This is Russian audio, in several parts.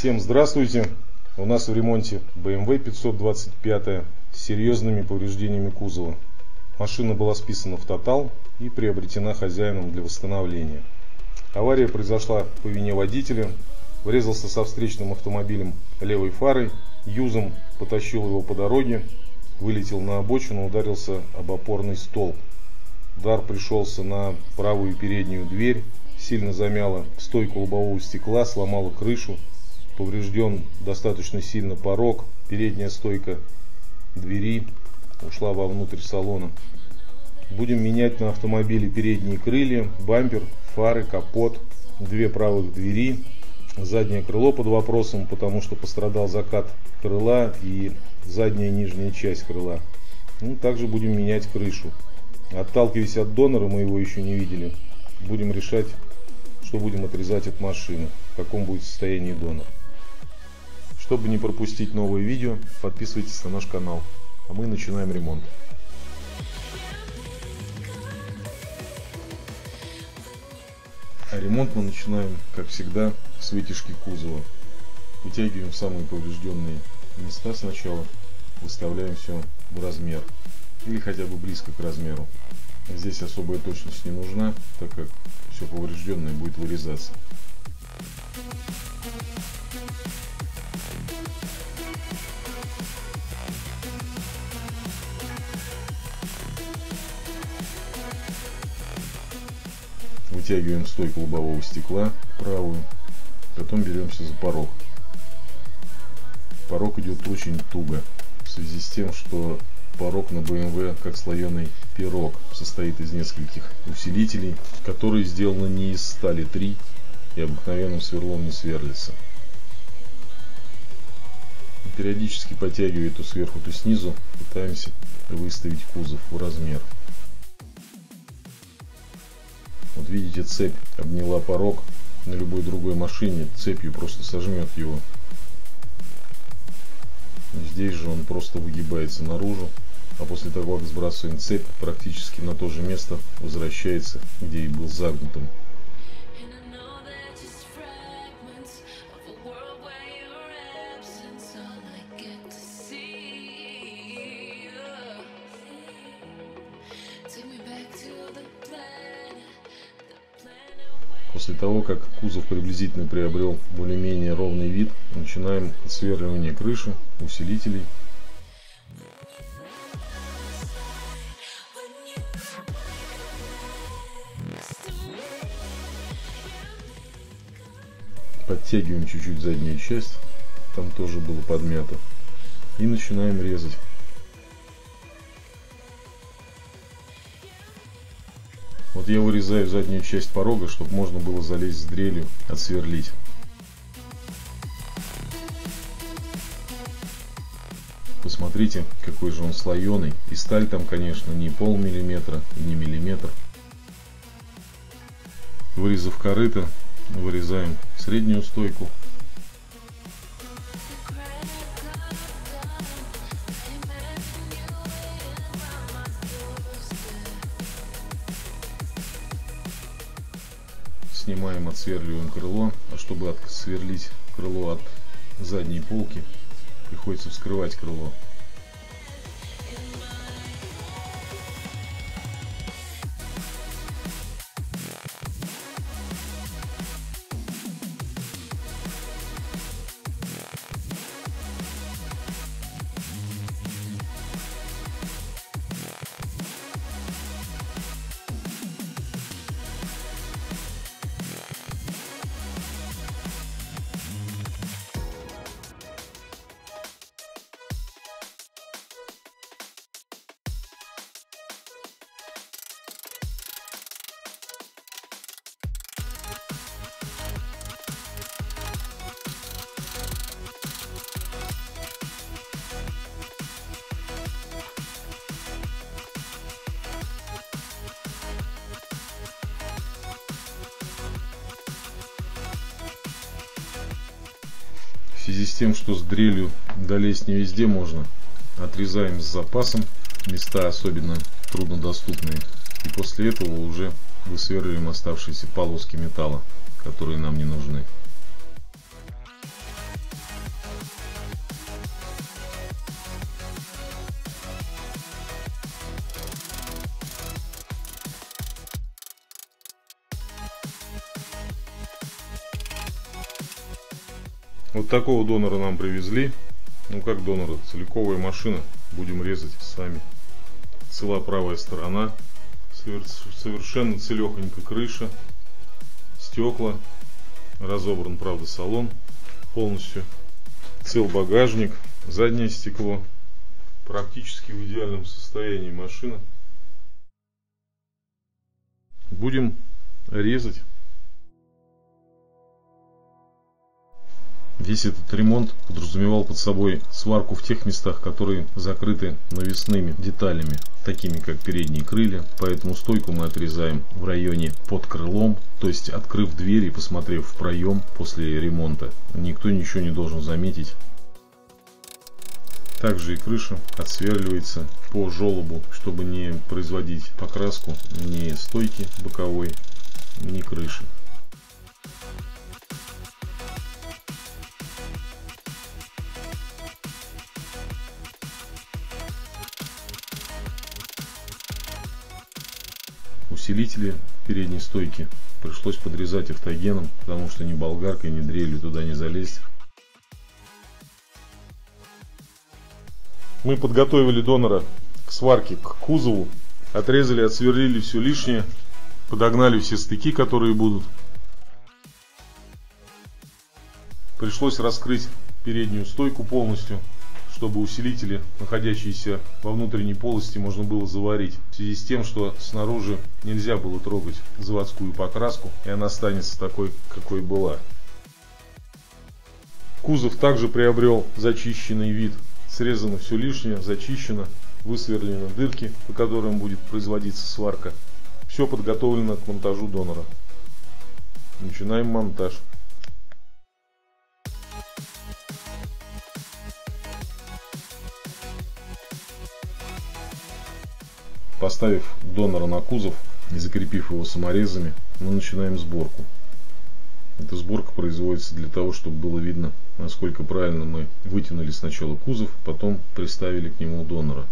Всем здравствуйте! У нас в ремонте BMW 525 с серьезными повреждениями кузова. Машина была списана в тотал и приобретена хозяином для восстановления. Авария произошла по вине водителя. Врезался со встречным автомобилем левой фарой, юзом потащил его по дороге, вылетел на обочину, ударился об опорный столб. Удар пришелся на правую переднюю дверь, сильно замяло стойку лобового стекла, сломало крышу, поврежден достаточно сильно порог, передняя стойка двери ушла вовнутрь салона. Будем менять на автомобиле передние крылья, бампер, фары, капот, две правых двери, заднее крыло под вопросом, потому что пострадал закат крыла и задняя нижняя часть крыла. Также будем менять крышу. Отталкиваясь от донора, мы его еще не видели, будем решать, что будем отрезать от машины, в каком будет состоянии донор. Чтобы не пропустить новые видео, подписывайтесь на наш канал, а мы начинаем ремонт. А ремонт мы начинаем, как всегда, с вытяжки кузова. Вытягиваем самые поврежденные места сначала, выставляем все в размер или хотя бы близко к размеру. Здесь особая точность не нужна, так как все поврежденное будет вырезаться. Вытягиваем стойку лобового стекла правую, потом беремся за порог. Порог идет очень туго, в связи с тем, что порог на BMW как слоеный пирог, состоит из нескольких усилителей, которые сделаны не из стали 3 и обыкновенным сверлом не сверлится. Периодически подтягивая то сверху, то снизу, пытаемся выставить кузов в размер. Вот видите, цепь обняла порог. На любой другой машине цепью просто сожмет его. Здесь же он просто выгибается наружу, а после того, как сбрасываем цепь, практически на то же место возвращается, где и был загнутым. После того, как кузов приблизительно приобрел более-менее ровный вид, начинаем отсверливание крыши, усилителей. Подтягиваем чуть-чуть заднюю часть, там тоже было подмято, и начинаем резать. Вот я вырезаю заднюю часть порога, чтобы можно было залезть с дрелью, отсверлить. Посмотрите, какой же он слоеный. И сталь там, конечно, не полмиллиметра и не миллиметр. Вырезав корыто, вырезаем среднюю стойку. Снимаем, отсверливаем крыло, а чтобы отсверлить крыло от задней полки, приходится вскрывать крыло. В связи с тем, что с дрелью долезть не везде можно, отрезаем с запасом места особенно труднодоступные, и после этого уже высверливаем оставшиеся полоски металла, которые нам не нужны. Вот такого донора нам привезли. Ну как донора, целиковая машина. Будем резать сами. Цела правая сторона. Совершенно целехонько крыша. Стекла. Разобран, правда, салон полностью. Цел багажник. Заднее стекло. Практически в идеальном состоянии машина. Будем резать. Весь этот ремонт подразумевал под собой сварку в тех местах, которые закрыты навесными деталями, такими как передние крылья. Поэтому стойку мы отрезаем в районе под крылом, то есть открыв дверь и посмотрев в проем после ремонта. Никто ничего не должен заметить. Также и крыша отсверливается по желобу, чтобы не производить покраску ни стойки боковой, ни крыши. Усилители передней стойки пришлось подрезать автогеном, потому что ни болгаркой, ни дрелью туда не залезть. Мы подготовили донора к сварке, к кузову. Отрезали, отсверлили все лишнее. Подогнали все стыки, которые будут. Пришлось раскрыть переднюю стойку полностью, чтобы усилители, находящиеся во внутренней полости, можно было заварить. В связи с тем, что снаружи нельзя было трогать заводскую покраску, и она останется такой, какой была. Кузов также приобрел зачищенный вид. Срезано все лишнее, зачищено, высверлены дырки, по которым будет производиться сварка. Все подготовлено к монтажу донора. Начинаем монтаж. Поставив донора на кузов и закрепив его саморезами, мы начинаем сборку. Эта сборка производится для того, чтобы было видно, насколько правильно мы вытянули сначала кузов, потом приставили к нему донора.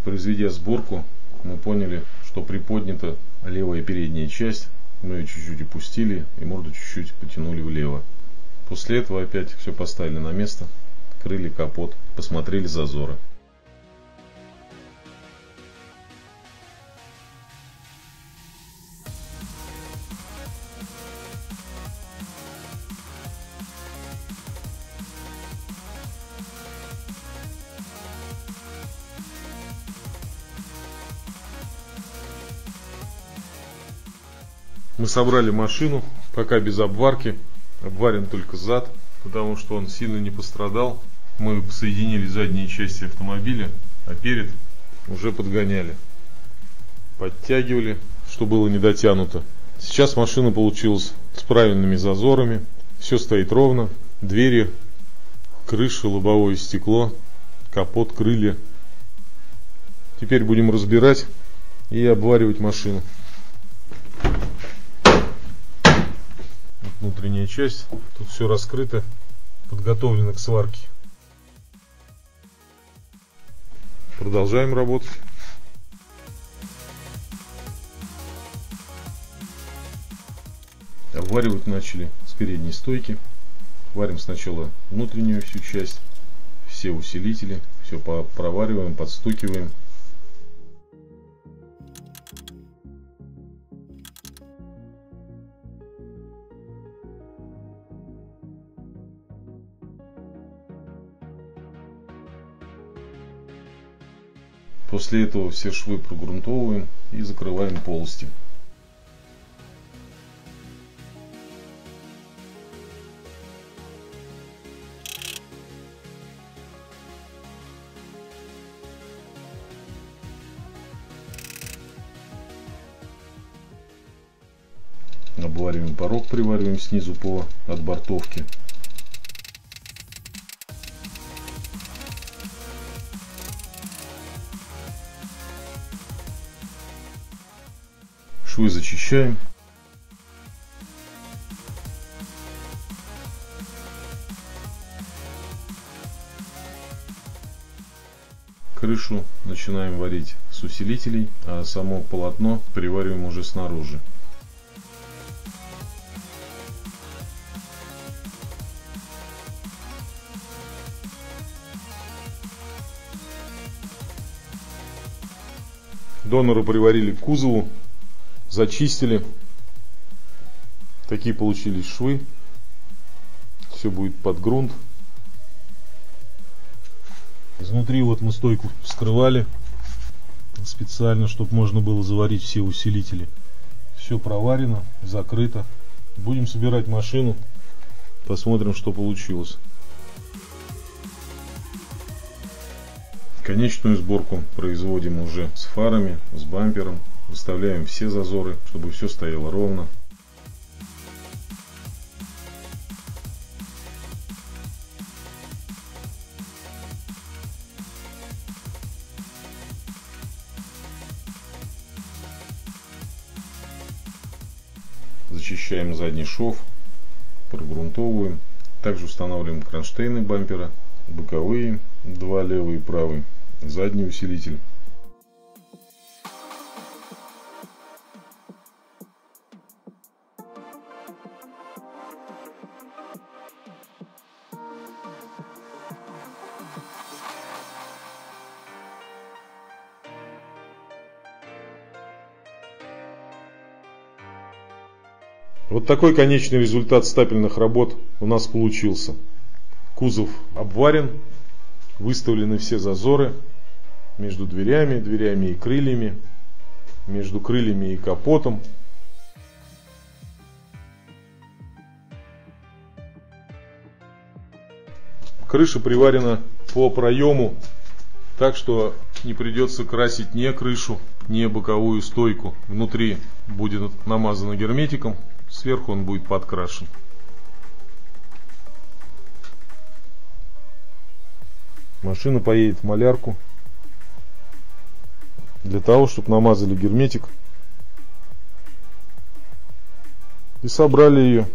Произведя сборку, мы поняли, что приподнята левая передняя часть. Мы ее чуть-чуть опустили и морду чуть-чуть потянули влево. После этого опять все поставили на место, открыли капот, посмотрели зазоры. Мы собрали машину, пока без обварки, обварен только зад, потому что он сильно не пострадал. Мы соединили задние части автомобиля, а перед уже подгоняли, подтягивали, что было не дотянуто. Сейчас машина получилась с правильными зазорами, все стоит ровно, двери, крыша, лобовое стекло, капот, крылья. Теперь будем разбирать и обваривать машину. Внутренняя часть, тут все раскрыто, подготовлено к сварке. Продолжаем работать. Обваривать начали с передней стойки. Варим сначала внутреннюю всю часть, все усилители, все провариваем, подстукиваем. После этого все швы прогрунтовываем и закрываем полости. Обвариваем порог, привариваем снизу по отбортовке. Швы зачищаем. крышу начинаем варить с усилителей, а само полотно привариваем уже снаружи. Доноры приварили к кузову, зачистили. Такие получились швы. Все будет под грунт. Изнутри вот мы стойку вскрывали специально, чтобы можно было заварить все усилители. Все проварено, закрыто. Будем собирать машину. Посмотрим, что получилось. Конечную сборку производим уже с фарами, с бампером. Выставляем все зазоры, чтобы все стояло ровно. Зачищаем задний шов, прогрунтовываем. Также устанавливаем кронштейны бампера, боковые, два левый и правый, задний усилитель. Вот такой конечный результат стапельных работ у нас получился. Кузов обварен, выставлены все зазоры между дверями и крыльями, между крыльями и капотом. Крыша приварена по проему, так что не придется красить ни крышу, ни боковую стойку. Внутри будет намазано герметиком, сверху он будет подкрашен. Машина поедет в малярку для того, чтобы намазали герметик и собрали ее.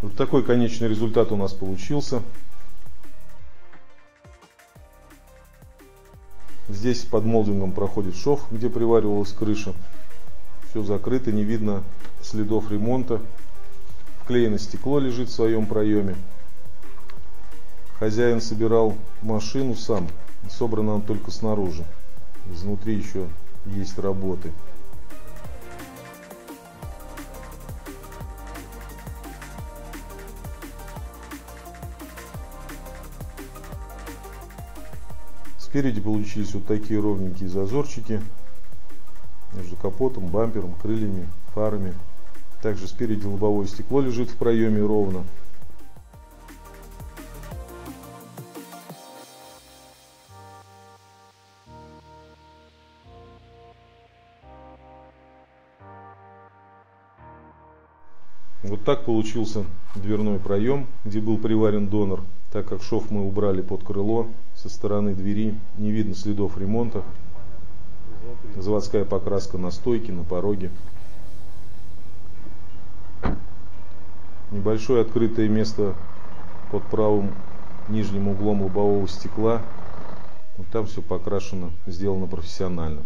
Вот такой конечный результат у нас получился. Здесь под молдингом проходит шов, где приваривалась крыша. Все закрыто, не видно следов ремонта. Вклеено стекло лежит в своем проеме. Хозяин собирал машину сам. Собрана она только снаружи. Изнутри еще есть работы. Спереди получились вот такие ровненькие зазорчики между капотом, бампером, крыльями, фарами. Также спереди лобовое стекло лежит в проеме ровно. Вот так получился дверной проем, где был приварен донор. Так как шов мы убрали под крыло, со стороны двери не видно следов ремонта. Заводская покраска на стойке, на пороге. Небольшое открытое место под правым нижним углом лобового стекла. Вот там все покрашено, сделано профессионально.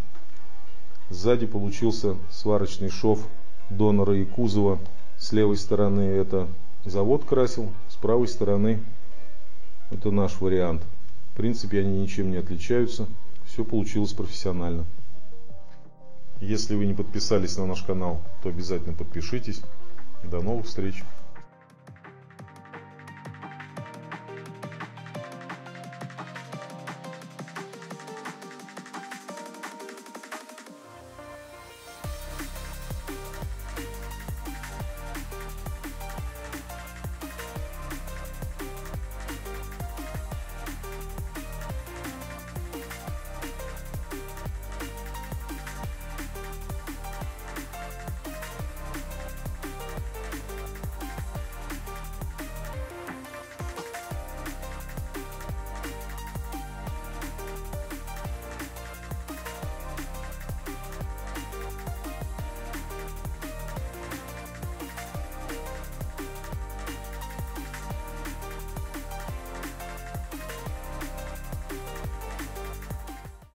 Сзади получился сварочный шов донора и кузова. С левой стороны это завод красил, с правой стороны это наш вариант. В принципе, они ничем не отличаются. Все получилось профессионально. Если вы не подписались на наш канал, то обязательно подпишитесь. До новых встреч!